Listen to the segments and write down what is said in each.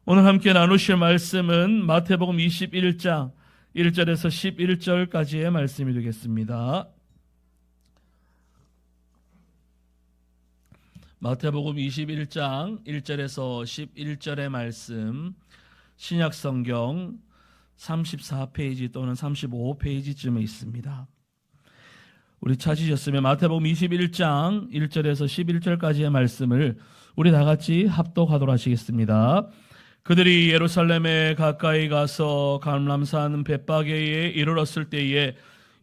오늘 함께 나누실 말씀은 마태복음 21장 1절에서 11절까지의 말씀이 되겠습니다. 마태복음 21장 1절에서 11절의 말씀, 신약성경 34페이지 또는 35페이지쯤에 있습니다. 우리 찾으셨으면 마태복음 21장 1절에서 11절까지의 말씀을 우리 다 같이 합독하도록 하시겠습니다. 그들이 예루살렘에 가까이 가서 감람산 벳바게에 이르렀을 때에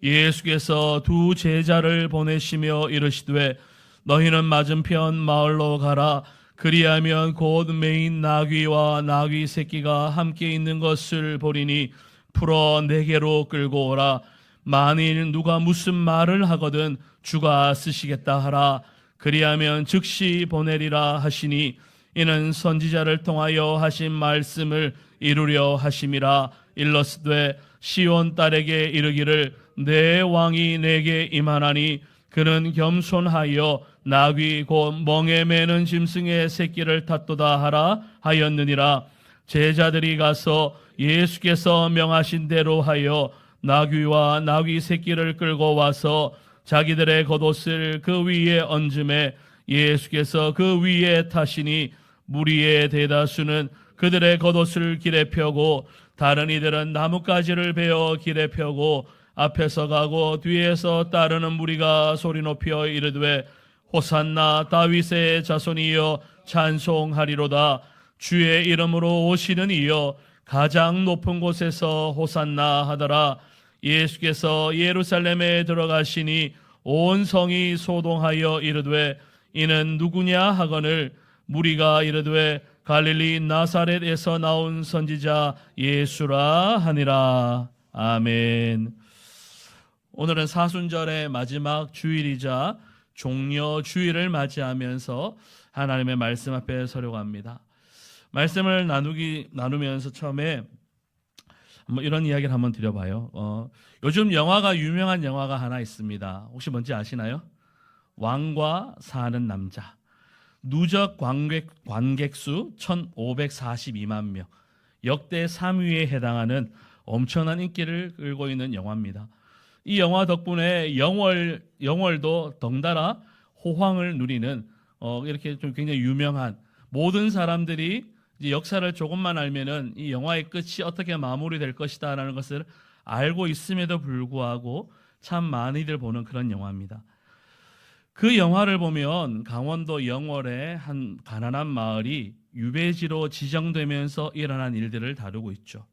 예수께서 두 제자를 보내시며 이르시되 너희는 맞은편 마을로 가라. 그리하면 곧 매인 나귀와 나귀 새끼가 함께 있는 것을 보리니 풀어 내게로 끌고 오라. 만일 누가 무슨 말을 하거든 주가 쓰시겠다 하라. 그리하면 즉시 보내리라 하시니 이는 선지자를 통하여 하신 말씀을 이루려 하심이라. 일러스되 시온 딸에게 이르기를 내 왕이 내게 임하나니 그는 겸손하여 나귀 곧 멍에 매는 짐승의 새끼를 탔도다 하라 하였느니라. 제자들이 가서 예수께서 명하신 대로 하여 나귀와 나귀 새끼를 끌고 와서 자기들의 겉옷을 그 위에 얹음에 예수께서 그 위에 타시니 무리의 대다수는 그들의 겉옷을 길에 펴고 다른 이들은 나뭇가지를 베어 길에 펴고 앞에서 가고 뒤에서 따르는 무리가 소리 높여 이르되 호산나 다윗의 자손이여 찬송하리로다. 주의 이름으로 오시는 이여 가장 높은 곳에서 호산나 하더라. 예수께서 예루살렘에 들어가시니 온 성이 소동하여 이르되 이는 누구냐 하거늘 무리가 이르되 갈릴리 나사렛에서 나온 선지자 예수라 하니라. 아멘. 오늘은 사순절의 마지막 주일이자 종려 주일을 맞이하면서 하나님의 말씀 앞에 서려고 합니다. 말씀을 나누면서 처음에 이런 이야기를 한번 드려봐요. 요즘 유명한 영화가 하나 있습니다. 혹시 뭔지 아시나요? 왕과 사는 남자. 누적 관객수 1542만 명, 역대 3위에 해당하는 엄청난 인기를 끌고 있는 영화입니다. 이 영화 덕분에 영월도 덩달아 호황을 누리는 이렇게 좀 굉장히 유명한, 모든 사람들이 이제 역사를 조금만 알면은 이 영화의 끝이 어떻게 마무리될 것이다라는 것을 알고 있음에도 불구하고 참 많이들 보는 그런 영화입니다. 그 영화를 보면 강원도 영월의 한 가난한 마을이 유배지로 지정되면서 일어난 일들을 다루고 있죠.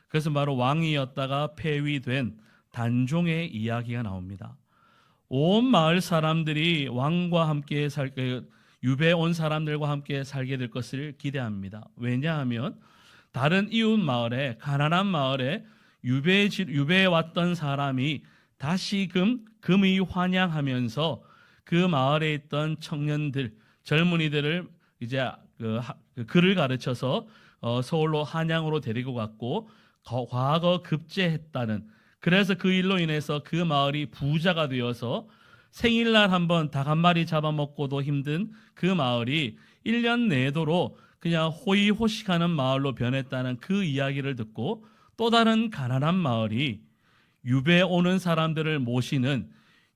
그래서 바로 왕이었다가 폐위된 단종의 이야기가 나옵니다. 온 마을 사람들이 왕과 함께 유배 온 사람들과 함께 살게 될 것을 기대합니다. 왜냐하면 다른 이웃 마을에, 가난한 마을에 유배에 왔던 사람이 다시금 금이 환영하면서 그 마을에 있던 청년들, 젊은이들을 이제 글을 가르쳐서 서울로 한양으로 데리고 갔고 과거 급제했다는, 그래서 그 일로 인해서 그 마을이 부자가 되어서 생일날 한번 닭 한 마리 잡아먹고도 힘든 그 마을이 1년 내도록 그냥 호의호식하는 마을로 변했다는 그 이야기를 듣고 또 다른 가난한 마을이 유배 오는 사람들을 모시는,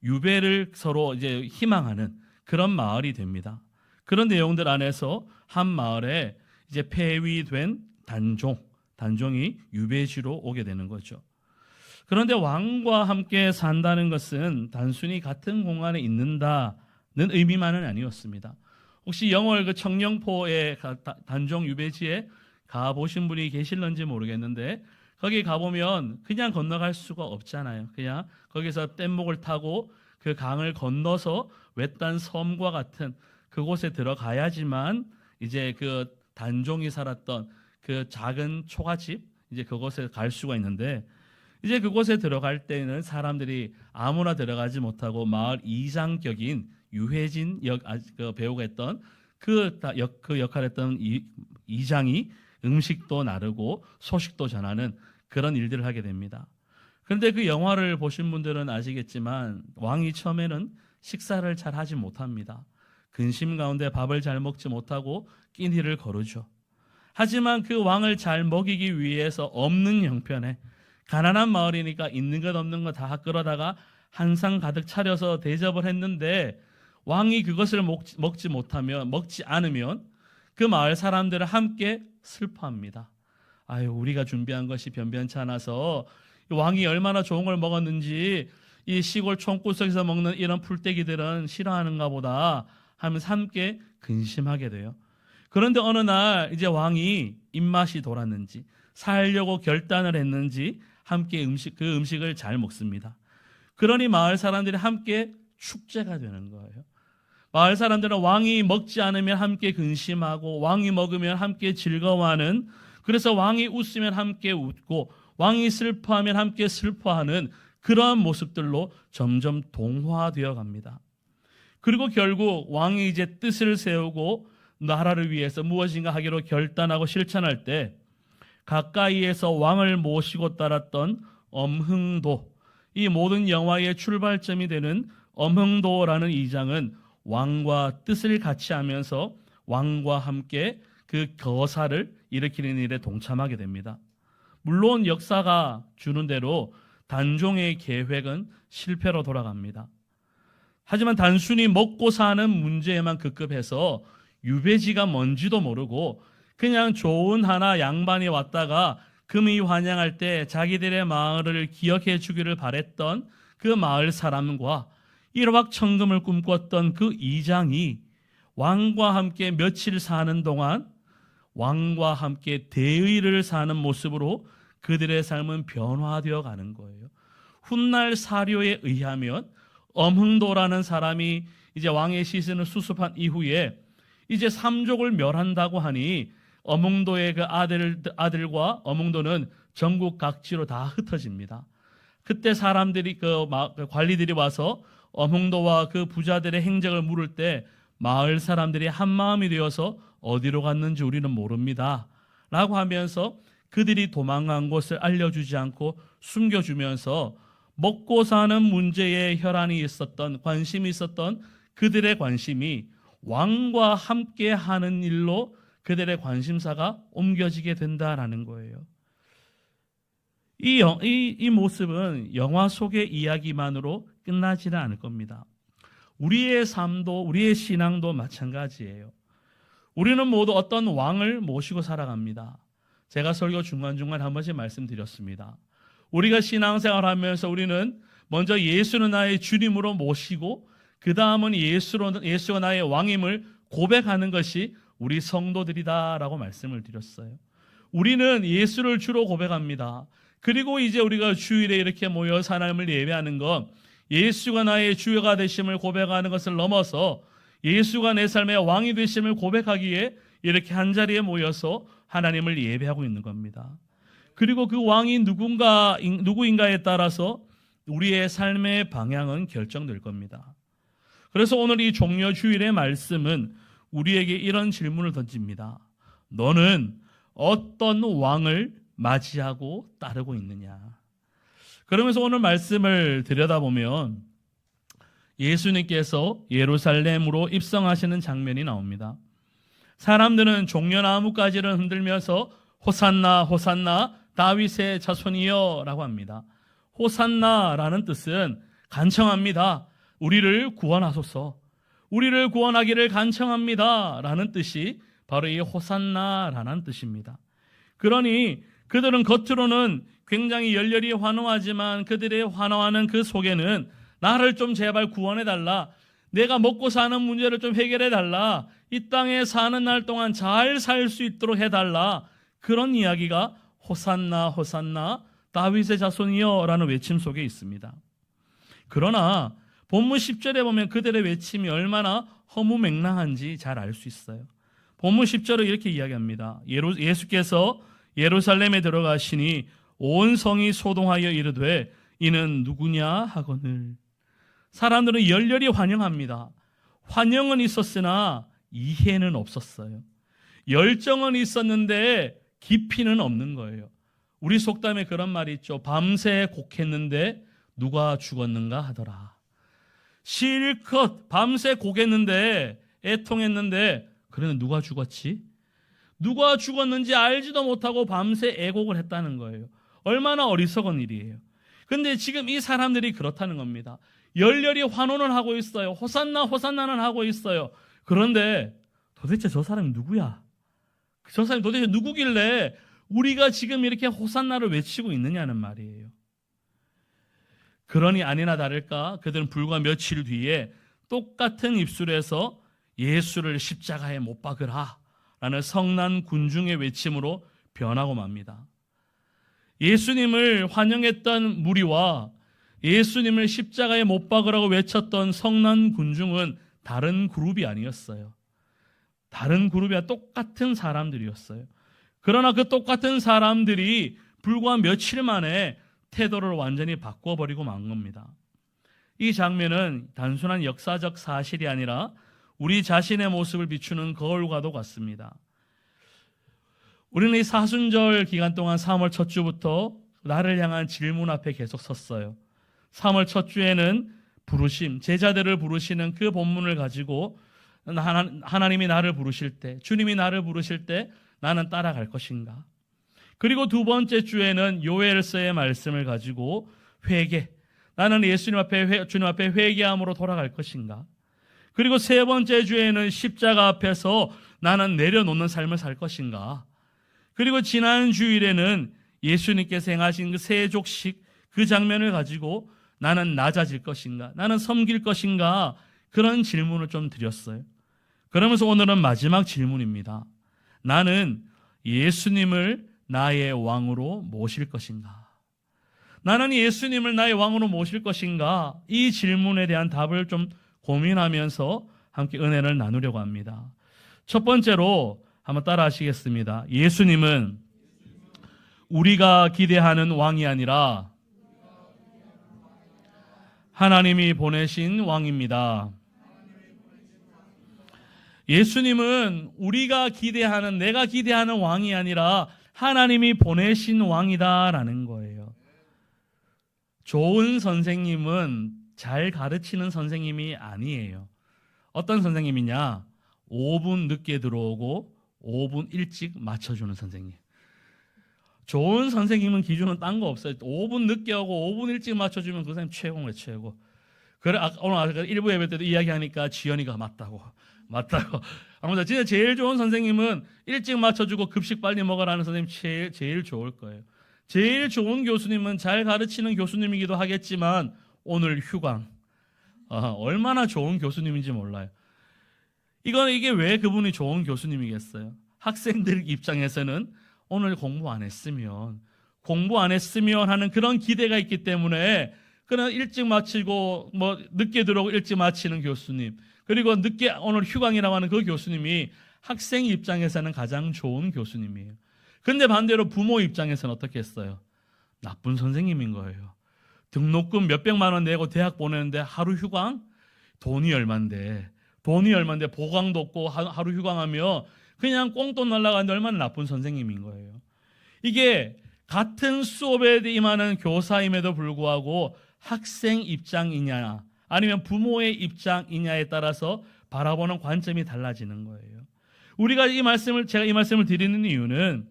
유배를 서로 이제 희망하는 그런 마을이 됩니다. 그런 내용들 안에서 한 마을에 이제 폐위된 단종이 유배지로 오게 되는 거죠. 그런데 왕과 함께 산다는 것은 단순히 같은 공간에 있는다는 의미만은 아니었습니다. 혹시 영월 그 청령포의 단종 유배지에 가보신 분이 계실런지 모르겠는데 거기 가보면 그냥 건너갈 수가 없잖아요. 그냥 거기서 뗏목을 타고 그 강을 건너서 외딴 섬과 같은 그곳에 들어가야지만 이제 그 단종이 살았던 그 작은 초가집, 이제 그곳에 갈 수가 있는데, 이제 그곳에 들어갈 때는 사람들이 아무나 들어가지 못하고 마을 이장격인 유해진 배우가 했던 그 역할을 했던 이장이 음식도 나르고 소식도 전하는 그런 일들을 하게 됩니다. 그런데 그 영화를 보신 분들은 아시겠지만 왕이 처음에는 식사를 잘 하지 못합니다. 근심 가운데 밥을 잘 먹지 못하고 끼니를 거르죠. 하지만 그 왕을 잘 먹이기 위해서 없는 형편에 가난한 마을이니까 있는 것 없는 것 다 끌어다가 한 상 가득 차려서 대접을 했는데 왕이 그것을 먹지 않으면 그 마을 사람들은 함께 슬퍼합니다. 아유, 우리가 준비한 것이 변변치 않아서 왕이 얼마나 좋은 걸 먹었는지 이 시골 촌구석에서 먹는 이런 풀떼기들은 싫어하는가 보다 하면서 함께 근심하게 돼요. 그런데 어느 날 이제 왕이 입맛이 돌았는지 살려고 결단을 했는지 함께 그 음식을 잘 먹습니다. 그러니 마을 사람들이 함께 축제가 되는 거예요. 마을 사람들은 왕이 먹지 않으면 함께 근심하고 왕이 먹으면 함께 즐거워하는, 그래서 왕이 웃으면 함께 웃고 왕이 슬퍼하면 함께 슬퍼하는 그러한 모습들로 점점 동화되어 갑니다. 그리고 결국 왕이 이제 뜻을 세우고 나라를 위해서 무엇인가 하기로 결단하고 실천할 때 가까이에서 왕을 모시고 따랐던 엄흥도, 이 모든 영화의 출발점이 되는 엄흥도라는 이장은 왕과 뜻을 같이 하면서 왕과 함께 그 거사를 일으키는 일에 동참하게 됩니다. 물론 역사가 주는 대로 단종의 계획은 실패로 돌아갑니다. 하지만 단순히 먹고 사는 문제에만 급급해서 유배지가 뭔지도 모르고 그냥 좋은 하나 양반이 왔다가 금이 환영할 때 자기들의 마을을 기억해 주기를 바랬던 그 마을 사람과 일확천금을 꿈꿨던 그 이장이 왕과 함께 며칠 사는 동안 왕과 함께 대의를 사는 모습으로 그들의 삶은 변화되어 가는 거예요. 훗날 사료에 의하면 엄흥도라는 사람이 이제 왕의 시신을 수습한 이후에 이제 삼족을 멸한다고 하니 엄흥도의 그 아들과 엄흥도는 전국 각지로 다 흩어집니다. 그때 사람들이 그 관리들이 와서 엄흥도와 그 부자들의 행적을 물을 때 마을 사람들이 한 마음이 되어서 어디로 갔는지 우리는 모릅니다 라고 하면서 그들이 도망간 곳을 알려주지 않고 숨겨주면서 먹고 사는 문제에 혈안이 있었던, 관심이 있었던 그들의 관심이 왕과 함께 하는 일로 그들의 관심사가 옮겨지게 된다라는 거예요. 이 모습은 영화 속의 이야기만으로 끝나지는 않을 겁니다. 우리의 삶도, 우리의 신앙도 마찬가지예요. 우리는 모두 어떤 왕을 모시고 살아갑니다. 제가 설교 중간중간 한 번씩 말씀드렸습니다. 우리가 신앙생활하면서 우리는 먼저 예수는 나의 주님으로 모시고 그 다음은 예수가 나의 왕임을 고백하는 것이 우리 성도들이다라고 말씀을 드렸어요. 우리는 예수를 주로 고백합니다. 그리고 이제 우리가 주일에 이렇게 모여서 하나님을 예배하는 것, 예수가 나의 주여가 되심을 고백하는 것을 넘어서 예수가 내 삶의 왕이 되심을 고백하기에 이렇게 한자리에 모여서 하나님을 예배하고 있는 겁니다. 그리고 그 왕이 누구인가에 따라서 우리의 삶의 방향은 결정될 겁니다. 그래서 오늘 이 종려 주일의 말씀은 우리에게 이런 질문을 던집니다. 너는 어떤 왕을 맞이하고 따르고 있느냐? 그러면서 오늘 말씀을 들여다보면 예수님께서 예루살렘으로 입성하시는 장면이 나옵니다. 사람들은 종려나무가지를 흔들면서 호산나 호산나 다윗의 자손이여 라고 합니다. 호산나라는 뜻은 간청합니다. 우리를 구원하소서, 우리를 구원하기를 간청합니다 라는 뜻이 바로 이 호산나라는 뜻입니다. 그러니 그들은 겉으로는 굉장히 열렬히 환호하지만 그들의 환호하는 그 속에는 나를 좀 제발 구원해달라, 내가 먹고 사는 문제를 좀 해결해달라, 이 땅에 사는 날 동안 잘 살 수 있도록 해달라, 그런 이야기가 호산나 호산나 다윗의 자손이여 라는 외침 속에 있습니다. 그러나 본문 10절에 보면 그들의 외침이 얼마나 허무맹랑한지 잘 알 수 있어요. 본문 10절을 이렇게 이야기합니다. 예수께서 예루살렘에 들어가시니 온 성이 소동하여 이르되 이는 누구냐 하거늘. 사람들은 열렬히 환영합니다. 환영은 있었으나 이해는 없었어요. 열정은 있었는데 깊이는 없는 거예요. 우리 속담에 그런 말이 있죠. 밤새 곡했는데 누가 죽었는가 하더라. 실컷 밤새 곡했는데 애통했는데 그래는 누가 죽었지? 누가 죽었는지 알지도 못하고 밤새 애곡을 했다는 거예요. 얼마나 어리석은 일이에요. 근데 지금 이 사람들이 그렇다는 겁니다. 열렬히 환호는 하고 있어요. 호산나 호산나는 하고 있어요. 그런데 도대체 저 사람이 누구야? 저 사람이 도대체 누구길래 우리가 지금 이렇게 호산나를 외치고 있느냐는 말이에요. 그러니 아니나 다를까 그들은 불과 며칠 뒤에 똑같은 입술에서 예수를 십자가에 못 박으라 라는 성난 군중의 외침으로 변하고 맙니다. 예수님을 환영했던 무리와 예수님을 십자가에 못 박으라고 외쳤던 성난 군중은 다른 그룹이 아니었어요. 다른 그룹이 아니라 똑같은 사람들이었어요. 그러나 그 똑같은 사람들이 불과 며칠 만에 태도를 완전히 바꿔버리고 만 겁니다. 이 장면은 단순한 역사적 사실이 아니라 우리 자신의 모습을 비추는 거울과도 같습니다. 우리는 이 사순절 기간 동안 3월 첫 주부터 나를 향한 질문 앞에 계속 섰어요. 3월 첫 주에는 부르심, 제자들을 부르시는 그 본문을 가지고 하나님이 나를 부르실 때, 주님이 나를 부르실 때 나는 따라갈 것인가? 그리고 두 번째 주에는 요엘서의 말씀을 가지고 회개, 나는 예수님 앞에 주님 앞에 회개함으로 돌아갈 것인가? 그리고 세 번째 주에는 십자가 앞에서 나는 내려놓는 삶을 살 것인가? 그리고 지난 주일에는 예수님께서 행하신 그 세족식 그 장면을 가지고 나는 낮아질 것인가? 나는 섬길 것인가? 그런 질문을 좀 드렸어요. 그러면서 오늘은 마지막 질문입니다. 나는 예수님을 나의 왕으로 모실 것인가? 나는 예수님을 나의 왕으로 모실 것인가? 이 질문에 대한 답을 좀 고민하면서 함께 은혜를 나누려고 합니다. 첫 번째로 한번 따라 하시겠습니다. 예수님은 우리가 기대하는 왕이 아니라 하나님이 보내신 왕입니다. 예수님은 우리가 기대하는, 내가 기대하는 왕이 아니라 하나님이 보내신 왕이다라는 거예요. 좋은 선생님은 잘 가르치는 선생님이 아니에요. 어떤 선생님이냐? 5분 늦게 들어오고 5분 일찍 맞춰주는 선생님. 좋은 선생님은 기준은 딴 거 없어요. 5분 늦게 오고 5분 일찍 맞춰주면 그 선생님 최고네, 최고. 그래, 오늘 일부 예배 때도 이야기하니까 지연이가 맞다고. 아무튼 진짜 제일 좋은 선생님은 일찍 맞춰주고 급식 빨리 먹으라는 선생님 제일 좋을 거예요. 제일 좋은 교수님은 잘 가르치는 교수님이기도 하겠지만 오늘 휴강. 얼마나 좋은 교수님인지 몰라요. 이게 왜 그분이 좋은 교수님이겠어요? 학생들 입장에서는 오늘 공부 안 했으면 하는 그런 기대가 있기 때문에 그냥 일찍 마치고 늦게 들어오고 일찍 마치는 교수님, 그리고 늦게 오늘 휴강이라고 하는 그 교수님이 학생 입장에서는 가장 좋은 교수님이에요. 근데 반대로 부모 입장에서는 어떻게 했어요? 나쁜 선생님인 거예요. 등록금 몇백만 원 내고 대학 보내는데 하루 휴강? 돈이 얼만데 보강도 없고 하루 휴강하며 그냥 꽁돈 날라가는데 얼마나 나쁜 선생님인 거예요. 이게 같은 수업에 임하는 교사임에도 불구하고 학생 입장이냐 아니면 부모의 입장이냐에 따라서 바라보는 관점이 달라지는 거예요. 제가 이 말씀을 드리는 이유는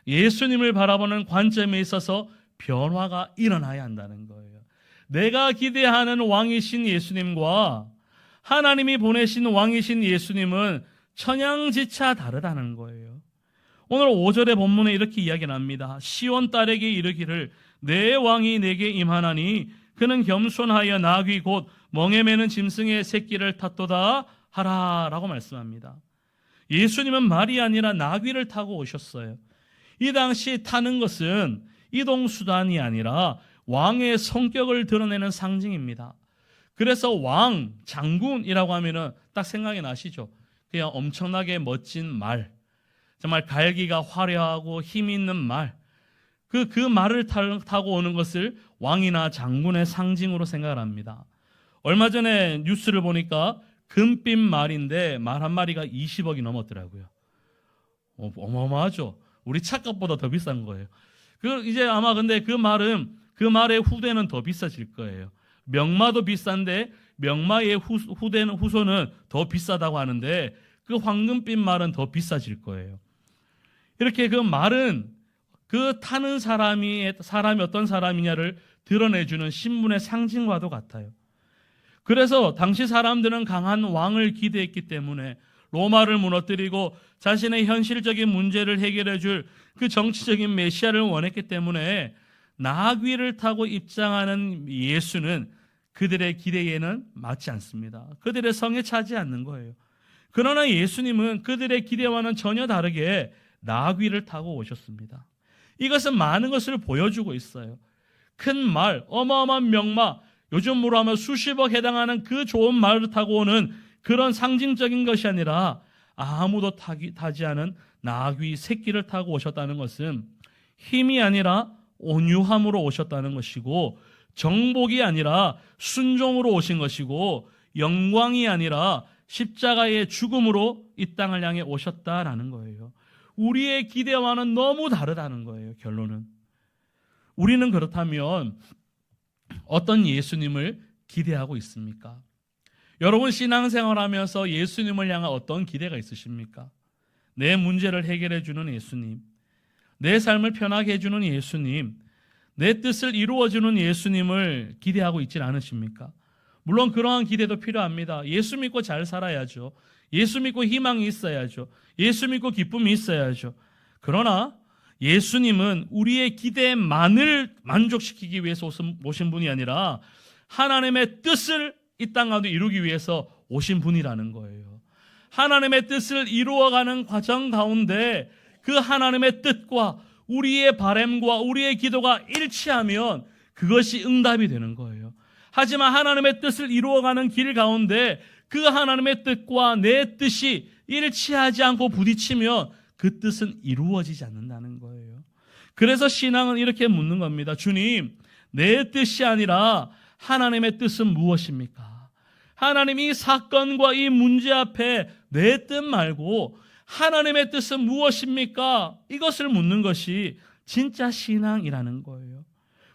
예수님을 바라보는 관점에 있어서 변화가 일어나야 한다는 거예요. 내가 기대하는 왕이신 예수님과 하나님이 보내신 왕이신 예수님은 천양지차 다르다는 거예요. 오늘 5절의 본문에 이렇게 이야기를 합니다. 시온 딸에게 이르기를 내 왕이 내게 임하나니 그는 겸손하여 나귀 곧 멍에 매는 짐승의 새끼를 탔도다 하라 라고 말씀합니다. 예수님은 말이 아니라 나귀를 타고 오셨어요. 이 당시 타는 것은 이동수단이 아니라 왕의 성격을 드러내는 상징입니다. 그래서 왕, 장군이라고 하면은 딱 생각이 나시죠? 그냥 엄청나게 멋진 말, 정말 갈기가 화려하고 힘 있는 말, 그 말을 타고 오는 것을 왕이나 장군의 상징으로 생각을 합니다. 얼마 전에 뉴스를 보니까 금빛 말인데 말 한 마리가 20억이 넘었더라고요. 어마어마하죠. 우리 차값보다 더 비싼 거예요. 이제 아마 근데 그 말의 후대는 더 비싸질 거예요. 명마도 비싼데 명마의 후손은 더 비싸다고 하는데 그 황금빛 말은 더 비싸질 거예요. 이렇게 그 말은 그 타는 사람이 어떤 사람이냐를 드러내주는 신분의 상징과도 같아요. 그래서 당시 사람들은 강한 왕을 기대했기 때문에 로마를 무너뜨리고 자신의 현실적인 문제를 해결해 줄 그 정치적인 메시아를 원했기 때문에 나귀를 타고 입장하는 예수는 그들의 기대에는 맞지 않습니다. 그들의 성에 차지 않는 거예요. 그러나 예수님은 그들의 기대와는 전혀 다르게 나귀를 타고 오셨습니다. 이것은 많은 것을 보여주고 있어요. 큰 말, 어마어마한 명마, 요즘으로 하면 수십억 해당하는 그 좋은 말을 타고 오는 그런 상징적인 것이 아니라 아무도 타지 않은 나귀 새끼를 타고 오셨다는 것은 힘이 아니라 온유함으로 오셨다는 것이고, 정복이 아니라 순종으로 오신 것이고, 영광이 아니라 십자가의 죽음으로 이 땅을 향해 오셨다라는 거예요. 우리의 기대와는 너무 다르다는 거예요. 결론은 우리는 그렇다면 어떤 예수님을 기대하고 있습니까? 여러분, 신앙생활하면서 예수님을 향한 어떤 기대가 있으십니까? 내 문제를 해결해 주는 예수님, 내 삶을 편하게 해주는 예수님, 내 뜻을 이루어주는 예수님을 기대하고 있지 않으십니까? 물론 그러한 기대도 필요합니다. 예수 믿고 잘 살아야죠. 예수 믿고 희망이 있어야죠. 예수 믿고 기쁨이 있어야죠. 그러나 예수님은 우리의 기대만을 만족시키기 위해서 오신 분이 아니라 하나님의 뜻을 이 땅 가운데 이루기 위해서 오신 분이라는 거예요. 하나님의 뜻을 이루어가는 과정 가운데 그 하나님의 뜻과 우리의 바람과 우리의 기도가 일치하면 그것이 응답이 되는 거예요. 하지만 하나님의 뜻을 이루어가는 길 가운데 그 하나님의 뜻과 내 뜻이 일치하지 않고 부딪히면 그 뜻은 이루어지지 않는다는 거예요. 그래서 신앙은 이렇게 묻는 겁니다. 주님, 내 뜻이 아니라 하나님의 뜻은 무엇입니까? 하나님, 이 사건과 이 문제 앞에 내 뜻 말고 하나님의 뜻은 무엇입니까? 이것을 묻는 것이 진짜 신앙이라는 거예요.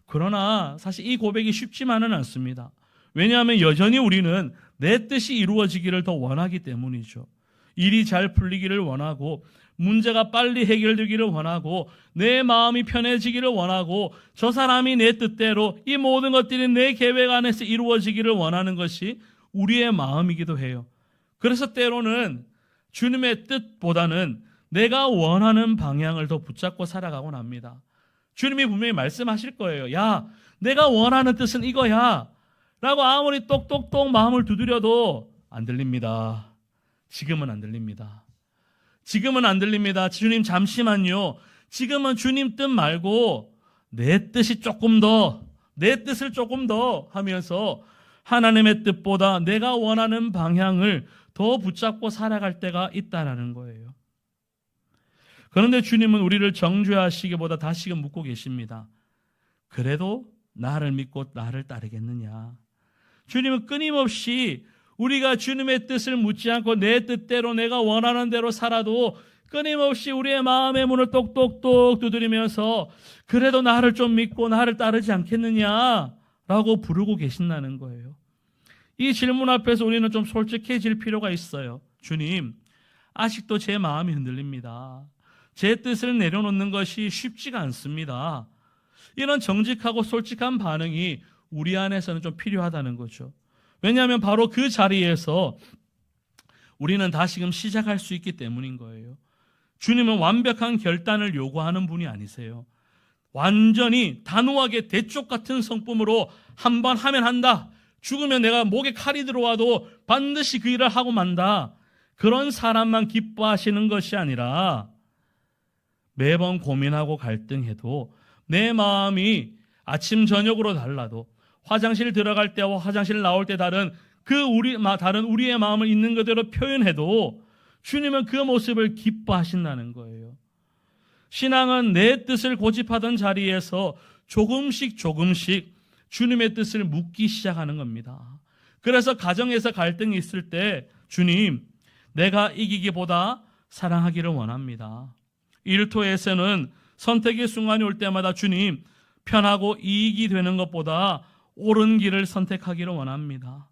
그러나 사실 이 고백이 쉽지만은 않습니다. 왜냐하면 여전히 우리는 내 뜻이 이루어지기를 더 원하기 때문이죠. 일이 잘 풀리기를 원하고, 문제가 빨리 해결되기를 원하고, 내 마음이 편해지기를 원하고, 저 사람이 내 뜻대로 이 모든 것들이 내 계획 안에서 이루어지기를 원하는 것이 우리의 마음이기도 해요. 그래서 때로는 주님의 뜻보다는 내가 원하는 방향을 더 붙잡고 살아가곤 합니다. 주님이 분명히 말씀하실 거예요. 야, 내가 원하는 뜻은 이거야 라고 아무리 똑똑똑 마음을 두드려도 안 들립니다. 지금은 안 들립니다. 지금은 안 들립니다. 주님, 잠시만요. 지금은 주님 뜻 말고 내 뜻이 조금 더, 내 뜻을 조금 더 하면서 하나님의 뜻보다 내가 원하는 방향을 더 붙잡고 살아갈 때가 있다라는 거예요. 그런데 주님은 우리를 정죄하시기보다 다시금 묻고 계십니다. 그래도 나를 믿고 나를 따르겠느냐? 주님은 끊임없이 우리가 주님의 뜻을 묻지 않고 내 뜻대로 내가 원하는 대로 살아도 끊임없이 우리의 마음의 문을 똑똑똑 두드리면서 그래도 나를 좀 믿고 나를 따르지 않겠느냐라고 부르고 계신다는 거예요. 이 질문 앞에서 우리는 좀 솔직해질 필요가 있어요. 주님, 아직도 제 마음이 흔들립니다. 제 뜻을 내려놓는 것이 쉽지가 않습니다. 이런 정직하고 솔직한 반응이 우리 안에서는 좀 필요하다는 거죠. 왜냐하면 바로 그 자리에서 우리는 다시금 시작할 수 있기 때문인 거예요. 주님은 완벽한 결단을 요구하는 분이 아니세요. 완전히 단호하게 대쪽 같은 성품으로 한 번 하면 한다. 죽으면 내가 목에 칼이 들어와도 반드시 그 일을 하고 만다. 그런 사람만 기뻐하시는 것이 아니라 매번 고민하고 갈등해도 내 마음이 아침 저녁으로 달라도 화장실 들어갈 때와 화장실 나올 때 다른 우리의 마음을 있는 그대로 표현해도 주님은 그 모습을 기뻐하신다는 거예요. 신앙은 내 뜻을 고집하던 자리에서 조금씩 주님의 뜻을 묻기 시작하는 겁니다. 그래서 가정에서 갈등이 있을 때 주님, 내가 이기기보다 사랑하기를 원합니다. 일터에서는 선택의 순간이 올 때마다 주님, 편하고 이익이 되는 것보다 옳은 길을 선택하기를 원합니다.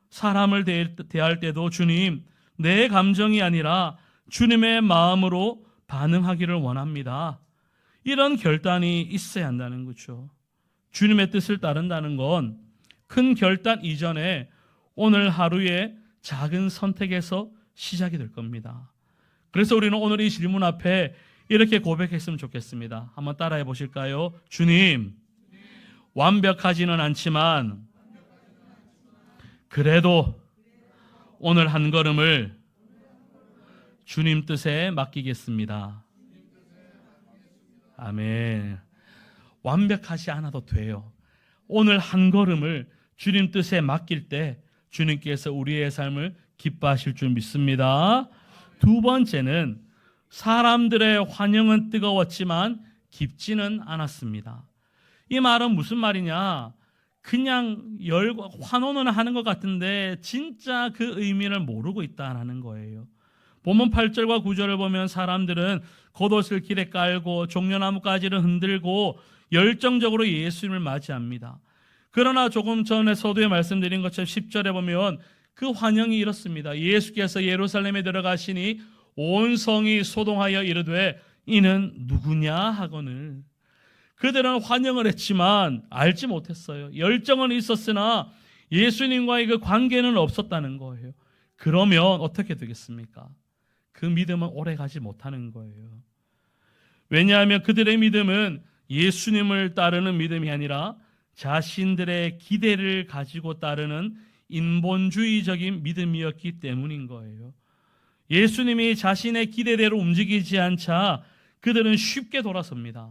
사람을 대할 때도 주님, 내 감정이 아니라 주님의 마음으로 반응하기를 원합니다. 이런 결단이 있어야 한다는 거죠. 주님의 뜻을 따른다는 건 큰 결단 이전에 오늘 하루의 작은 선택에서 시작이 될 겁니다. 그래서 우리는 오늘 이 질문 앞에 이렇게 고백했으면 좋겠습니다. 한번 따라해 보실까요? 주님, 완벽하지는 않지만 그래도 오늘 한 걸음을 주님 뜻에 맡기겠습니다. 아멘. 완벽하지 않아도 돼요. 오늘 한 걸음을 주님 뜻에 맡길 때 주님께서 우리의 삶을 기뻐하실 줄 믿습니다. 두 번째는 사람들의 환영은 뜨거웠지만 깊지는 않았습니다. 이 말은 무슨 말이냐? 그냥 환호는 하는 것 같은데 진짜 그 의미를 모르고 있다는 거예요. 본문 8절과 9절을 보면 사람들은 겉옷을 길에 깔고 종려나무 가지를 흔들고 열정적으로 예수님을 맞이합니다. 그러나 조금 전에 서두에 말씀드린 것처럼 10절에 보면 그 환영이 이렇습니다. 예수께서 예루살렘에 들어가시니 온 성이 소동하여 이르되 이는 누구냐 하거늘. 그들은 환영을 했지만 알지 못했어요. 열정은 있었으나 예수님과의 그 관계는 없었다는 거예요. 그러면 어떻게 되겠습니까? 그 믿음은 오래가지 못하는 거예요. 왜냐하면 그들의 믿음은 예수님을 따르는 믿음이 아니라 자신들의 기대를 가지고 따르는 인본주의적인 믿음이었기 때문인 거예요. 예수님이 자신의 기대대로 움직이지 않자 그들은 쉽게 돌아섭니다.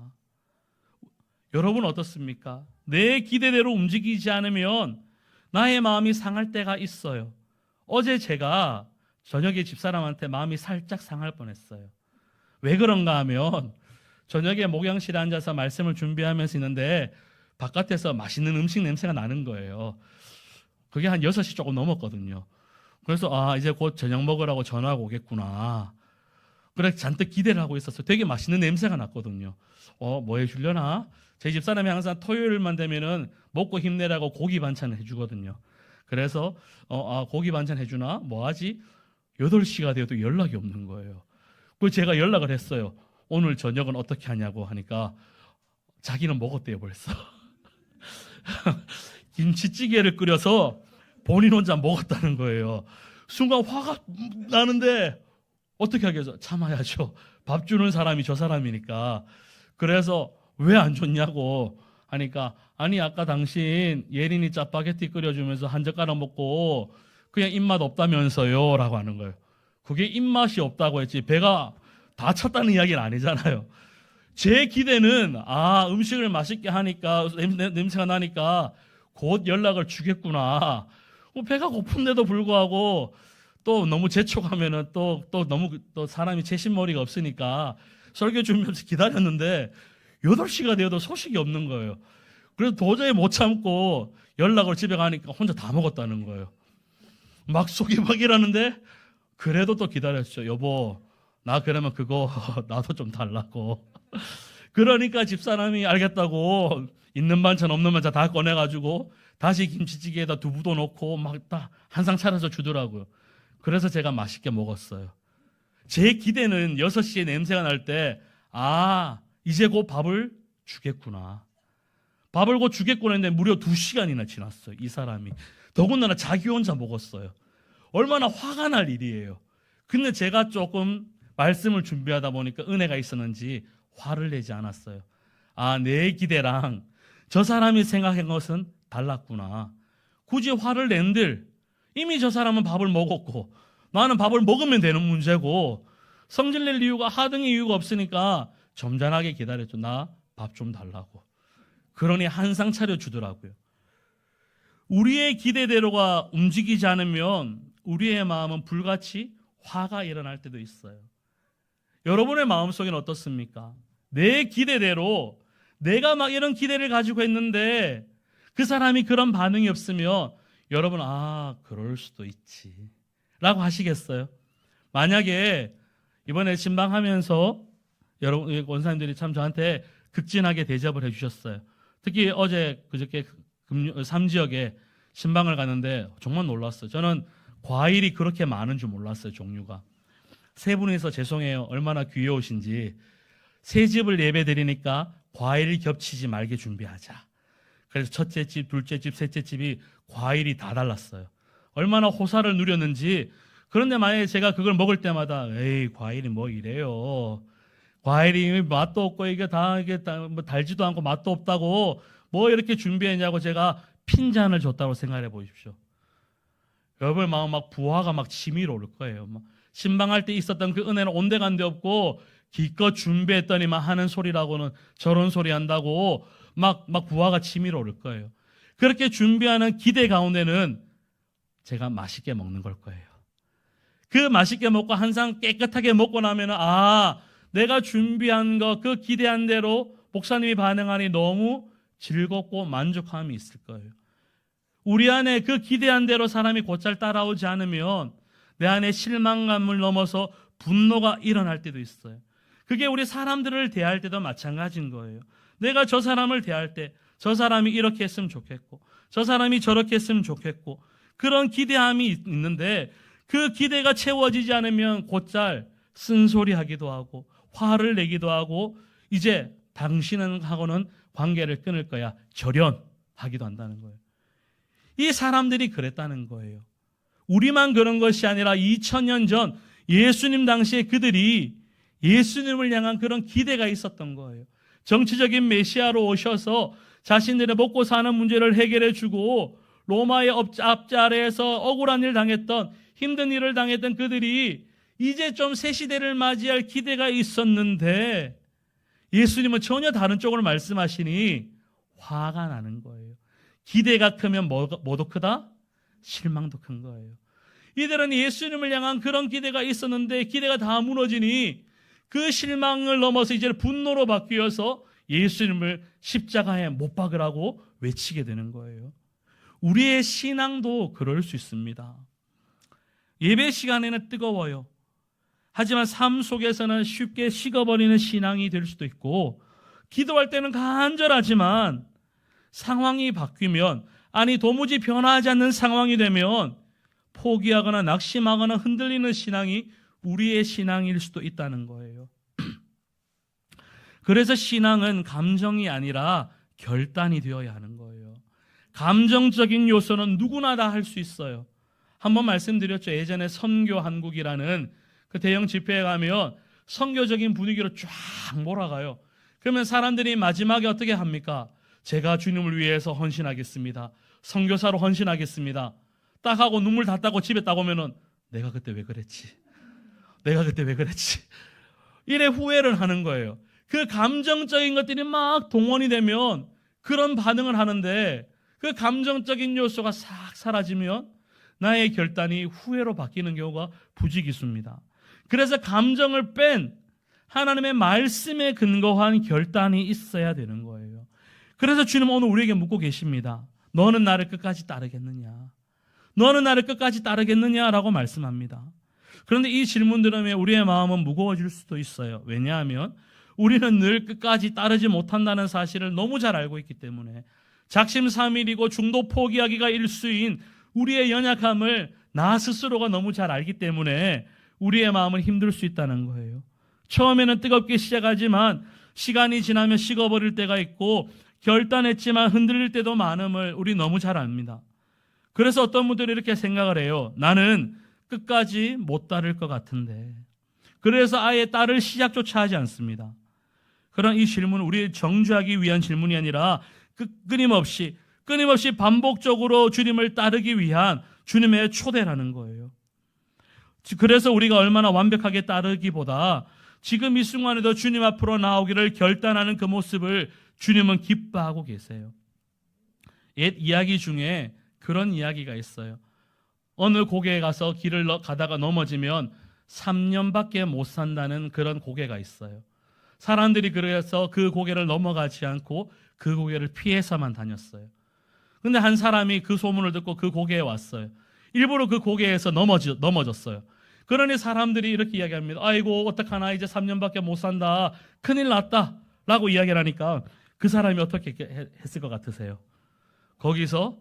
여러분 어떻습니까? 내 기대대로 움직이지 않으면 나의 마음이 상할 때가 있어요. 어제 제가 저녁에 집사람한테 마음이 살짝 상할 뻔했어요. 왜 그런가 하면 저녁에 목양실에 앉아서 말씀을 준비하면서 있는데 바깥에서 맛있는 음식 냄새가 나는 거예요. 그게 한 6시 조금 넘었거든요. 그래서 이제 곧 저녁 먹으라고 전화가 오겠구나. 그래 잔뜩 기대를 하고 있었어요. 되게 맛있는 냄새가 났거든요. 뭐 해주려나? 제 집사람이 항상 토요일만 되면은 먹고 힘내라고 고기 반찬을 해주거든요. 그래서 고기 반찬 해주나? 뭐 하지? 8시가 되어도 연락이 없는 거예요. 그래서 제가 연락을 했어요. 오늘 저녁은 어떻게 하냐고 하니까 자기는 먹었대요 벌써. 김치찌개를 끓여서 본인 혼자 먹었다는 거예요. 순간 화가 나는데 어떻게 하겠어? 참아야죠. 밥 주는 사람이 저 사람이니까. 그래서 왜 안 줬냐고 하니까 아니 아까 당신 예린이 짜파게티 끓여주면서 한 젓가락 먹고 그냥 입맛 없다면서요 라고 하는 거예요. 그게 입맛이 없다고 했지 배가 다 찼다는 이야기는 아니잖아요. 제 기대는 음식을 맛있게 하니까 냄새가 나니까 곧 연락을 주겠구나. 배가 고픈데도 불구하고 또 너무 재촉하면은 또 너무 또 사람이 재신머리가 없으니까 설교 준비하면서 기다렸는데 8시가 되어도 소식이 없는 거예요. 그래서 도저히 못 참고 연락을 집에 가니까 혼자 다 먹었다는 거예요. 막 속이 막이라는데 그래도 또 기다렸죠. 여보 나 그러면 그거 나도 좀 달라고. 그러니까 집사람이 알겠다고 있는 반찬 없는 반찬 다 꺼내가지고 다시 김치찌개에다 두부도 넣고 막 다 한 상 차려서 주더라고요. 그래서 제가 맛있게 먹었어요. 제 기대는 6시에 냄새가 날 때 이제 곧 밥을 주겠구나. 밥을 곧 주겠구나 했는데 무려 2시간이나 지났어요. 이 사람이. 더군다나 자기 혼자 먹었어요. 얼마나 화가 날 일이에요. 근데 제가 조금 말씀을 준비하다 보니까 은혜가 있었는지 화를 내지 않았어요. 내 기대랑 저 사람이 생각한 것은 달랐구나. 굳이 화를 낸들 이미 저 사람은 밥을 먹었고 나는 밥을 먹으면 되는 문제고 성질낼 이유가 하등의 이유가 없으니까 점잖하게 기다렸죠. 나 밥 좀 달라고. 그러니 한 상 차려주더라고요. 우리의 기대대로가 움직이지 않으면 우리의 마음은 불같이 화가 일어날 때도 있어요. 여러분의 마음속에는 어떻습니까? 내 기대대로 내가 막 이런 기대를 가지고 했는데 그 사람이 그런 반응이 없으면 여러분 그럴 수도 있지 라고 하시겠어요? 만약에 이번에 신방하면서 여러분 원사님들이 참 저한테 극진하게 대접을 해주셨어요. 특히 어제 그저께 3지역에 신방을 갔는데 정말 놀랐어요. 저는 과일이 그렇게 많은 줄 몰랐어요. 종류가. 세 분이서 죄송해요. 얼마나 귀여우신지. 세 집을 예배 드리니까 과일 겹치지 말게 준비하자. 그래서 첫째 집, 둘째 집, 셋째 집이 과일이 다 달랐어요. 얼마나 호사를 누렸는지. 그런데 만약에 제가 그걸 먹을 때마다 에이 과일이 뭐 이래요. 과일이 맛도 없고 이게 뭐 달지도 않고 맛도 없다고 뭐 이렇게 준비했냐고 제가 핀잔을 줬다고 생각해 보십시오. 여러분 마음 막 부하가 막 치밀어 오를 거예요. 막 신방할 때 있었던 그 은혜는 온데간데 없고 기껏 준비했더니만 하는 소리라고는 저런 소리 한다고 막 부하가 치밀어 오를 거예요. 그렇게 준비하는 기대 가운데는 제가 맛있게 먹는 걸 거예요. 그 맛있게 먹고 항상 깨끗하게 먹고 나면 내가 준비한 거 그 기대한 대로 목사님이 반응하니 너무 즐겁고 만족함이 있을 거예요. 우리 안에 그 기대한 대로 사람이 곧잘 따라오지 않으면 내 안에 실망감을 넘어서 분노가 일어날 때도 있어요. 그게 우리 사람들을 대할 때도 마찬가지인 거예요. 내가 저 사람을 대할 때 저 사람이 이렇게 했으면 좋겠고 저 사람이 저렇게 했으면 좋겠고 그런 기대함이 있는데 그 기대가 채워지지 않으면 곧잘 쓴소리하기도 하고 화를 내기도 하고 이제 당신은 하고는 관계를 끊을 거야 절연하기도 한다는 거예요. 이 사람들이 그랬다는 거예요. 우리만 그런 것이 아니라 2000년 전 예수님 당시에 그들이 예수님을 향한 그런 기대가 있었던 거예요. 정치적인 메시아로 오셔서 자신들의 먹고 사는 문제를 해결해 주고 로마의 앞자리에서 억울한 일 당했던 힘든 일을 당했던 그들이 이제 좀 새 시대를 맞이할 기대가 있었는데 예수님은 전혀 다른 쪽으로 말씀하시니 화가 나는 거예요. 기대가 크면 뭐도 크다? 실망도 큰 거예요. 이들은 예수님을 향한 그런 기대가 있었는데 기대가 다 무너지니 그 실망을 넘어서 이제 분노로 바뀌어서 예수님을 십자가에 못 박으라고 외치게 되는 거예요. 우리의 신앙도 그럴 수 있습니다. 예배 시간에는 뜨거워요. 하지만 삶 속에서는 쉽게 식어버리는 신앙이 될 수도 있고 기도할 때는 간절하지만 상황이 바뀌면 도무지 변화하지 않는 상황이 되면 포기하거나 낙심하거나 흔들리는 신앙이 우리의 신앙일 수도 있다는 거예요. 그래서 신앙은 감정이 아니라 결단이 되어야 하는 거예요. 감정적인 요소는 누구나 다 할 수 있어요. 한번 말씀드렸죠. 예전에 선교한국이라는 그 대형 집회에 가면 선교적인 분위기로 쫙 몰아가요. 그러면 사람들이 마지막에 어떻게 합니까? 제가 주님을 위해서 헌신하겠습니다. 선교사로 헌신하겠습니다. 딱 하고 눈물 다 닦고 집에 딱 오면은 내가 그때 왜 그랬지? 이래 후회를 하는 거예요. 그 감정적인 것들이 막 동원이 되면 그런 반응을 하는데 그 감정적인 요소가 싹 사라지면 나의 결단이 후회로 바뀌는 경우가 부지기수입니다. 그래서 감정을 뺀 하나님의 말씀에 근거한 결단이 있어야 되는 거예요. 그래서 주님은 오늘 우리에게 묻고 계십니다. 너는 나를 끝까지 따르겠느냐? 너는 나를 끝까지 따르겠느냐라고 말씀합니다. 그런데 이 질문 들으면 우리의 마음은 무거워질 수도 있어요. 왜냐하면 우리는 늘 끝까지 따르지 못한다는 사실을 너무 잘 알고 있기 때문에 작심삼일이고 중도 포기하기가 일수인 우리의 연약함을 나 스스로가 너무 잘 알기 때문에 우리의 마음은 힘들 수 있다는 거예요. 처음에는 뜨겁게 시작하지만 시간이 지나면 식어버릴 때가 있고 결단했지만 흔들릴 때도 많음을 우리 너무 잘 압니다. 그래서 어떤 분들이 이렇게 생각을 해요. 나는 끝까지 못 따를 것 같은데. 그래서 아예 따를 시작조차 하지 않습니다. 그런 이 질문은 우리를 정죄하기 위한 질문이 아니라 끊임없이 반복적으로 주님을 따르기 위한 주님의 초대라는 거예요. 그래서 우리가 얼마나 완벽하게 따르기보다 지금 이 순간에도 주님 앞으로 나오기를 결단하는 그 모습을 주님은 기뻐하고 계세요. 옛 이야기 중에 그런 이야기가 있어요. 어느 고개에 가서 길을 가다가 넘어지면 3년밖에 못 산다는 그런 고개가 있어요. 사람들이 그래서 그 고개를 넘어가지 않고 그 고개를 피해서만 다녔어요. 근데 한 사람이 그 소문을 듣고 그 고개에 왔어요. 일부러 그 고개에서 넘어졌어요. 그러니 사람들이 이렇게 이야기합니다. 아이고 어떡하나 이제 3년밖에 못 산다. 큰일 났다. 라고 이야기를 하니까 그 사람이 어떻게 했을 것 같으세요? 거기서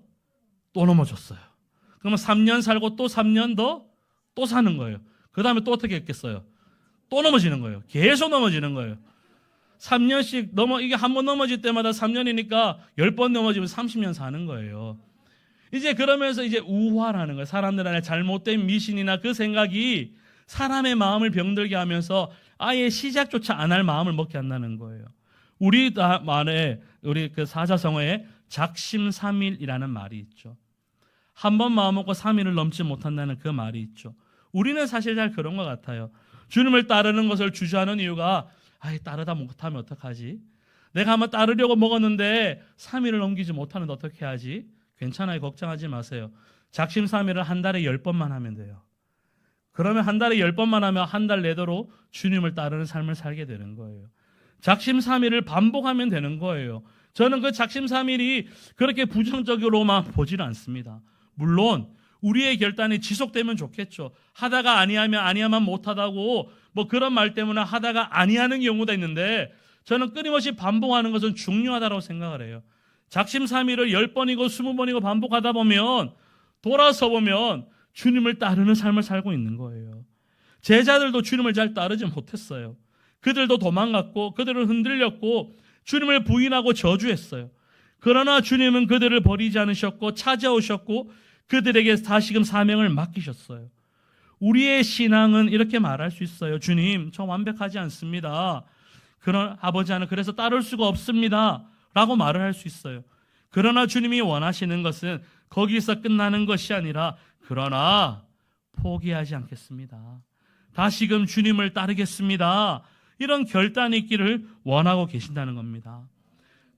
또 넘어졌어요. 그러면 3년 살고 또 3년 더 또 사는 거예요. 그 다음에 또 어떻게 했겠어요? 또 넘어지는 거예요. 계속 넘어지는 거예요. 3년씩 이게 한 번 넘어질 때마다 3년이니까 10번 넘어지면 30년 사는 거예요. 이제 그러면서 이제 우화라는 거예요. 사람들 안에 잘못된 미신이나 그 생각이 사람의 마음을 병들게 하면서 아예 시작조차 안 할 마음을 먹게 한다는 거예요. 우리 말에, 우리 그 사자성어에 작심삼일이라는 말이 있죠. 한 번 마음 먹고 3일을 넘지 못한다는 그 말이 있죠. 우리는 사실 잘 그런 것 같아요. 주님을 따르는 것을 주저하는 이유가 따르다 못하면 어떡하지? 내가 한번 따르려고 먹었는데 3일을 넘기지 못하는데 어떻게 하지? 괜찮아요. 걱정하지 마세요. 작심삼일을 한 달에 10번만 하면 돼요. 그러면 한 달에 10번만 하면 한 달 내도록 주님을 따르는 삶을 살게 되는 거예요. 작심삼일을 반복하면 되는 거예요. 저는 그 작심삼일이 그렇게 부정적으로만 보지는 않습니다. 물론 우리의 결단이 지속되면 좋겠죠. 하다가 아니하면 못하다고 그런 말 때문에 하다가 아니하는 경우도 있는데 저는 끊임없이 반복하는 것은 중요하다고 생각을 해요. 작심삼일을 10번이고 20번이고 반복하다 보면 돌아서 보면 주님을 따르는 삶을 살고 있는 거예요. 제자들도 주님을 잘 따르지 못했어요. 그들도 도망갔고 그들은 흔들렸고 주님을 부인하고 저주했어요. 그러나 주님은 그들을 버리지 않으셨고 찾아오셨고 그들에게 다시금 사명을 맡기셨어요. 우리의 신앙은 이렇게 말할 수 있어요. 주님, 저 완벽하지 않습니다. 그런 아버지 하나님, 그래서 따를 수가 없습니다. 라고 말을 할 수 있어요. 그러나 주님이 원하시는 것은 거기서 끝나는 것이 아니라 그러나 포기하지 않겠습니다. 다시금 주님을 따르겠습니다. 이런 결단이 있기를 원하고 계신다는 겁니다.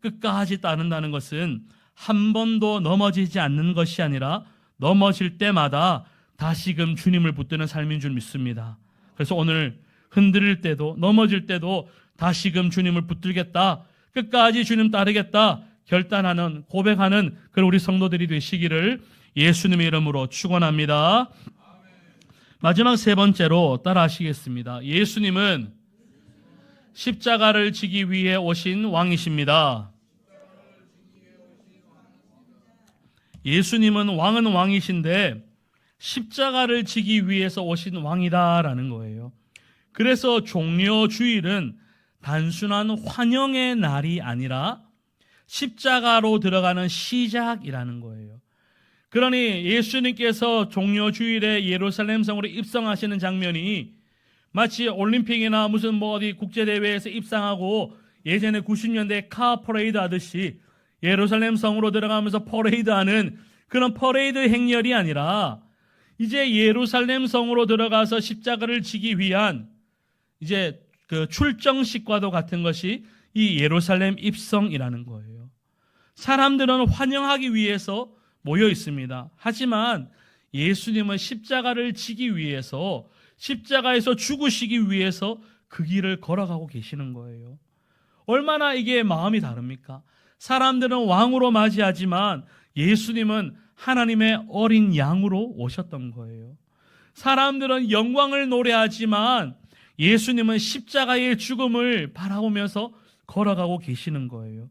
끝까지 따른다는 것은 한 번도 넘어지지 않는 것이 아니라 넘어질 때마다 다시금 주님을 붙드는 삶인 줄 믿습니다. 그래서 오늘 흔들릴 때도 넘어질 때도 다시금 주님을 붙들겠다, 끝까지 주님 따르겠다 결단하는, 고백하는 그런 우리 성도들이 되시기를 예수님의 이름으로 축원합니다. 마지막 세 번째로 따라 하시겠습니다. 예수님은 십자가를 지기 위해 오신 왕이십니다. 예수님은 왕은 왕이신데 십자가를 지기 위해서 오신 왕이다라는 거예요. 그래서 종려주일은 단순한 환영의 날이 아니라 십자가로 들어가는 시작이라는 거예요. 그러니 예수님께서 종려주일에 예루살렘 성으로 입성하시는 장면이 마치 올림픽이나 무슨 어디 국제대회에서 입상하고 예전에 90년대 카 퍼레이드 하듯이 예루살렘 성으로 들어가면서 퍼레이드하는 그런 퍼레이드 행렬이 아니라 이제 예루살렘 성으로 들어가서 십자가를 지기 위한 이제 그 출정식과도 같은 것이 이 예루살렘 입성이라는 거예요. 사람들은 환영하기 위해서 모여 있습니다. 하지만 예수님은 십자가를 지기 위해서, 십자가에서 죽으시기 위해서 그 길을 걸어가고 계시는 거예요. 얼마나 이게 마음이 다릅니까? 사람들은 왕으로 맞이하지만 예수님은 하나님의 어린 양으로 오셨던 거예요. 사람들은 영광을 노래하지만 예수님은 십자가의 죽음을 바라보면서 걸어가고 계시는 거예요.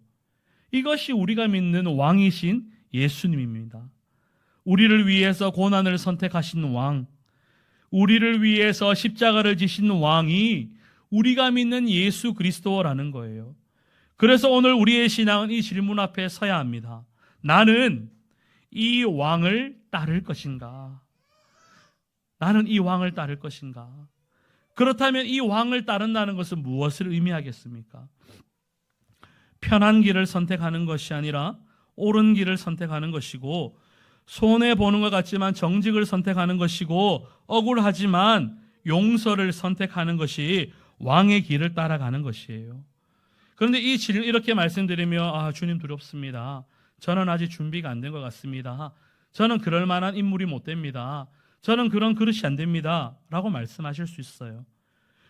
이것이 우리가 믿는 왕이신 예수님입니다. 우리를 위해서 고난을 선택하신 왕, 우리를 위해서 십자가를 지신 왕이 우리가 믿는 예수 그리스도라는 거예요. 그래서 오늘 우리의 신앙은 이 질문 앞에 서야 합니다. 나는 이 왕을 따를 것인가? 나는 이 왕을 따를 것인가? 그렇다면 이 왕을 따른다는 것은 무엇을 의미하겠습니까? 편한 길을 선택하는 것이 아니라 옳은 길을 선택하는 것이고, 손해보는 것 같지만 정직을 선택하는 것이고, 억울하지만 용서를 선택하는 것이 왕의 길을 따라가는 것이에요. 그런데 이 질문 이렇게 말씀드리며 주님 두렵습니다. 저는 아직 준비가 안 된 것 같습니다. 저는 그럴 만한 인물이 못 됩니다. 저는 그런 그릇이 안 됩니다. 라고 말씀하실 수 있어요.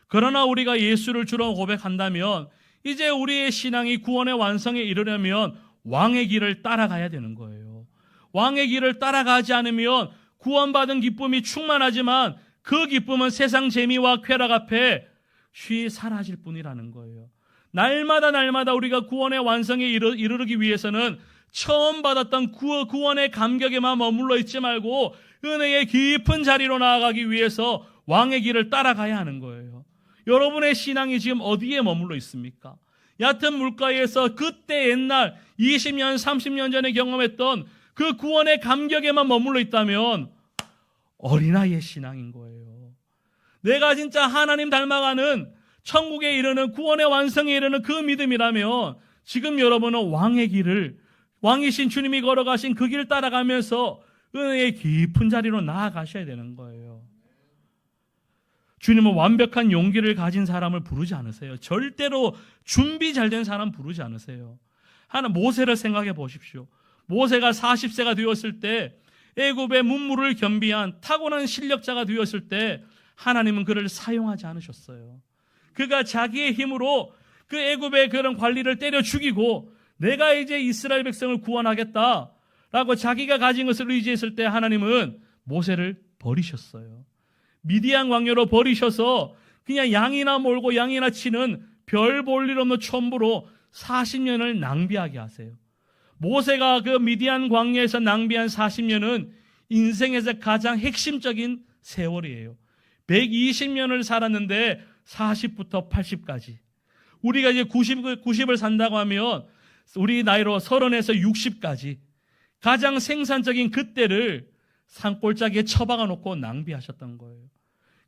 그러나 우리가 예수를 주로 고백한다면 이제 우리의 신앙이 구원의 완성에 이르려면 왕의 길을 따라가야 되는 거예요. 왕의 길을 따라가지 않으면 구원받은 기쁨이 충만하지만 그 기쁨은 세상 재미와 쾌락 앞에 쉬 사라질 뿐이라는 거예요. 날마다 우리가 구원의 완성에 이르기 위해서는 처음 받았던 구원의 감격에만 머물러 있지 말고 은혜의 깊은 자리로 나아가기 위해서 왕의 길을 따라가야 하는 거예요. 여러분의 신앙이 지금 어디에 머물러 있습니까? 얕은 물가에서 그때 옛날 20년, 30년 전에 경험했던 그 구원의 감격에만 머물러 있다면 어린아이의 신앙인 거예요. 내가 진짜 하나님 닮아가는 천국에 이르는 구원의 완성에 이르는 그 믿음이라면 지금 여러분은 왕의 길을, 왕이신 주님이 걸어가신 그 길 따라가면서 은혜의 깊은 자리로 나아가셔야 되는 거예요. 주님은 완벽한 용기를 가진 사람을 부르지 않으세요. 절대로 준비 잘 된 사람 부르지 않으세요. 하나 모세를 생각해 보십시오. 모세가 40세가 되었을 때 애굽의 문무를 겸비한 타고난 실력자가 되었을 때 하나님은 그를 사용하지 않으셨어요. 그가 자기의 힘으로 그 애굽의 그런 관리를 때려 죽이고 내가 이제 이스라엘 백성을 구원하겠다라고 자기가 가진 것을 의지했을 때 하나님은 모세를 버리셨어요. 미디안 광야로 버리셔서 그냥 양이나 몰고 양이나 치는 별 볼 일 없는 촌부로 40년을 낭비하게 하세요. 모세가 그 미디안 광야에서 낭비한 40년은 인생에서 가장 핵심적인 세월이에요. 120년을 살았는데 40부터 80까지. 우리가 이제 90을 산다고 하면 우리 나이로 30에서 60까지 가장 생산적인 그때를 산골짜기에 처박아 놓고 낭비하셨던 거예요.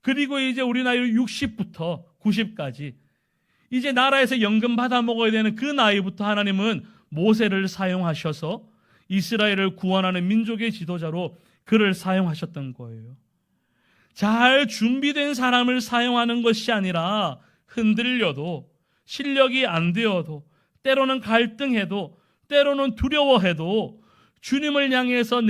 그리고 이제 우리 나이로 60부터 90까지 이제 나라에서 연금 받아 먹어야 되는 그 나이부터 하나님은 모세를 사용하셔서 이스라엘을 구원하는 민족의 지도자로 그를 사용하셨던 거예요. 잘 준비된 사람을 사용하는 것이 아니라 흔들려도 실력이 안 되어도 때로는 갈등해도 때로는 두려워해도 주님을 향해서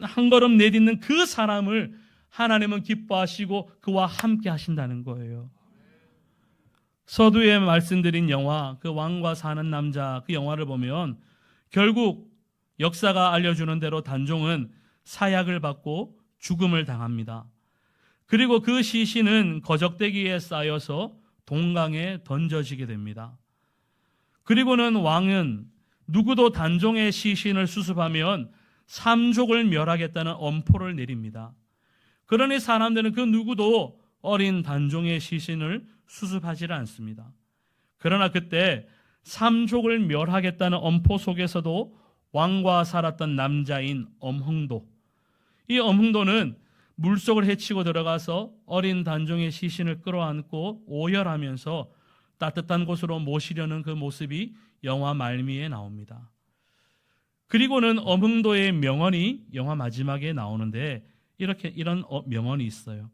한 걸음 내딛는 그 사람을 하나님은 기뻐하시고 그와 함께 하신다는 거예요. 서두에 말씀드린 영화 그 왕과 사는 남자 그 영화를 보면 결국 역사가 알려주는 대로 단종은 사약을 받고 죽음을 당합니다. 그리고 그 시신은 거적대기에 쌓여서 동강에 던져지게 됩니다. 그리고는 왕은 누구도 단종의 시신을 수습하면 삼족을 멸하겠다는 엄포를 내립니다. 그러니 사람들은 그 누구도 어린 단종의 시신을 수습하지를 않습니다. 그러나 그때 삼족을 멸하겠다는 엄포 속에서도 왕과 살았던 남자인 엄흥도, 이 엄흥도는 물속을 헤치고 들어가서 어린 단종의 시신을 끌어안고 오열하면서 따뜻한 곳으로 모시려는 그 모습이 영화 말미에 나옵니다. 그리고는 엄흥도의 명언이 영화 마지막에 나오는데 이런 명언이 있어요.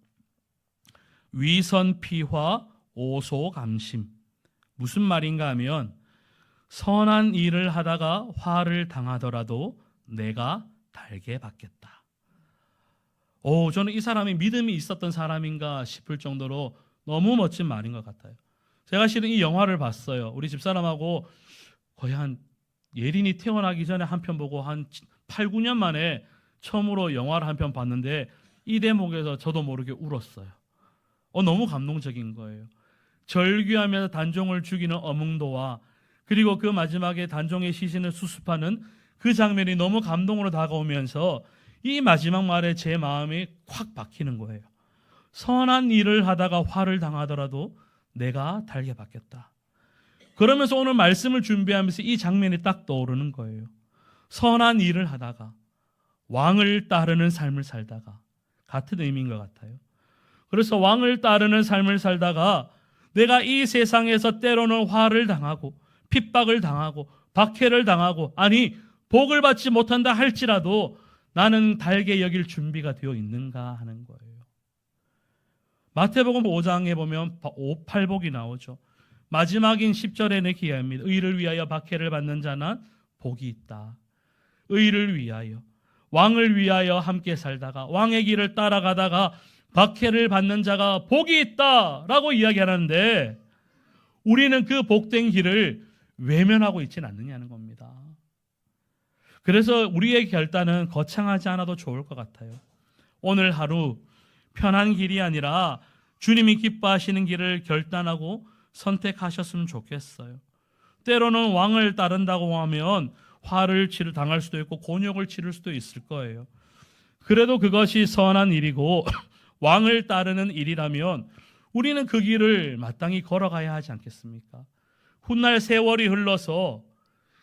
위선피화 오소감심. 무슨 말인가 하면 선한 일을 하다가 화를 당하더라도 내가 달게 받겠다. 저는 이 사람이 믿음이 있었던 사람인가 싶을 정도로 너무 멋진 말인 것 같아요. 제가 실은 이 영화를 봤어요. 우리 집사람하고 거의 한 예린이 태어나기 전에 한 편 보고 한 8, 9년 만에 처음으로 영화를 한 편 봤는데 이 대목에서 저도 모르게 울었어요. 너무 감동적인 거예요. 절규하면서 단종을 죽이는 엄흥도와 그리고 그 마지막에 단종의 시신을 수습하는 그 장면이 너무 감동으로 다가오면서 이 마지막 말에 제 마음이 콱 박히는 거예요. 선한 일을 하다가 화를 당하더라도 내가 달게 받겠다. 그러면서 오늘 말씀을 준비하면서 이 장면이 딱 떠오르는 거예요. 선한 일을 하다가 왕을 따르는 삶을 살다가 같은 의미인 것 같아요. 그래서 왕을 따르는 삶을 살다가 내가 이 세상에서 때로는 화를 당하고 핍박을 당하고 박해를 당하고 아니 복을 받지 못한다 할지라도 나는 달게 여길 준비가 되어 있는가 하는 거예요. 마태복음 5장에 보면 8복이 나오죠. 마지막인 10절에는 기회합니다. 의를 위하여 박해를 받는 자는 복이 있다. 의를 위하여 왕을 위하여 함께 살다가 왕의 길을 따라가다가 박해를 받는 자가 복이 있다라고 이야기하는데 우리는 그 복된 길을 외면하고 있지는 않느냐는 겁니다. 그래서 우리의 결단은 거창하지 않아도 좋을 것 같아요. 오늘 하루 편한 길이 아니라 주님이 기뻐하시는 길을 결단하고 선택하셨으면 좋겠어요. 때로는 왕을 따른다고 하면 화를 당할 수도 있고 곤욕을 치를 수도 있을 거예요. 그래도 그것이 선한 일이고 왕을 따르는 일이라면 우리는 그 길을 마땅히 걸어가야 하지 않겠습니까? 훗날 세월이 흘러서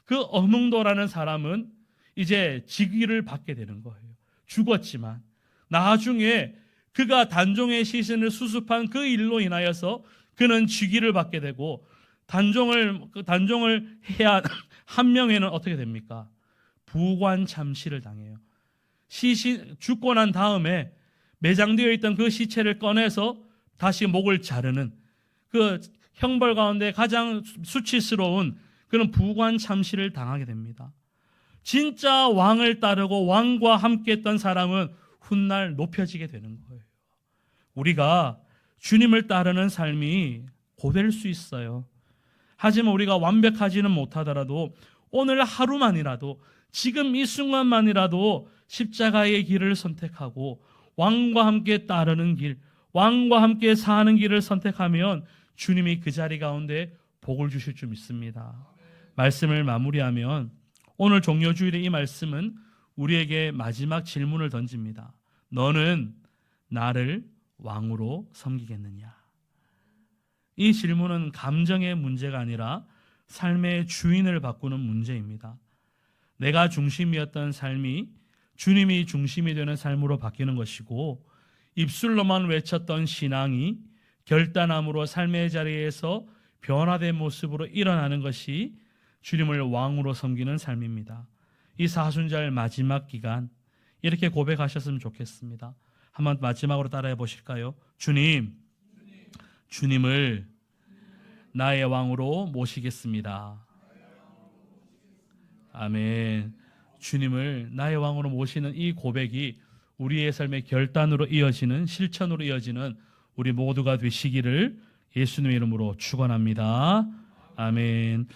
그 어뭉도라는 사람은 이제 직위를 받게 되는 거예요. 죽었지만 나중에 그가 단종의 시신을 수습한 그 일로 인하여서 그는 직위를 받게 되고 단종을 해야 한 명에는 어떻게 됩니까? 부관 참시를 당해요. 죽고 난 다음에 매장되어 있던 그 시체를 꺼내서 다시 목을 자르는 그 형벌 가운데 가장 수치스러운 그런 부관 참시를 당하게 됩니다. 진짜 왕을 따르고 왕과 함께 했던 사람은 훗날 높여지게 되는 거예요. 우리가 주님을 따르는 삶이 고될 수 있어요. 하지만 우리가 완벽하지는 못하더라도 오늘 하루만이라도 지금 이 순간만이라도 십자가의 길을 선택하고 왕과 함께 따르는 길, 왕과 함께 사는 길을 선택하면 주님이 그 자리 가운데 복을 주실 줄 믿습니다. 말씀을 마무리하면 오늘 종료주일의 이 말씀은 우리에게 마지막 질문을 던집니다. 너는 나를 왕으로 섬기겠느냐? 이 질문은 감정의 문제가 아니라 삶의 주인을 바꾸는 문제입니다. 내가 중심이었던 삶이 주님이 중심이 되는 삶으로 바뀌는 것이고, 입술로만 외쳤던 신앙이 결단함으로 삶의 자리에서 변화된 모습으로 일어나는 것이 주님을 왕으로 섬기는 삶입니다. 이 사순절 마지막 기간 이렇게 고백하셨으면 좋겠습니다. 한번 마지막으로 따라해 보실까요? 주님을 나의 왕으로 모시겠습니다. 아멘. 주님을 나의 왕으로 모시는 이 고백이 우리의 삶의 결단으로 이어지는, 실천으로 이어지는 우리 모두가 되시기를 예수님의 이름으로 축원합니다. 아멘.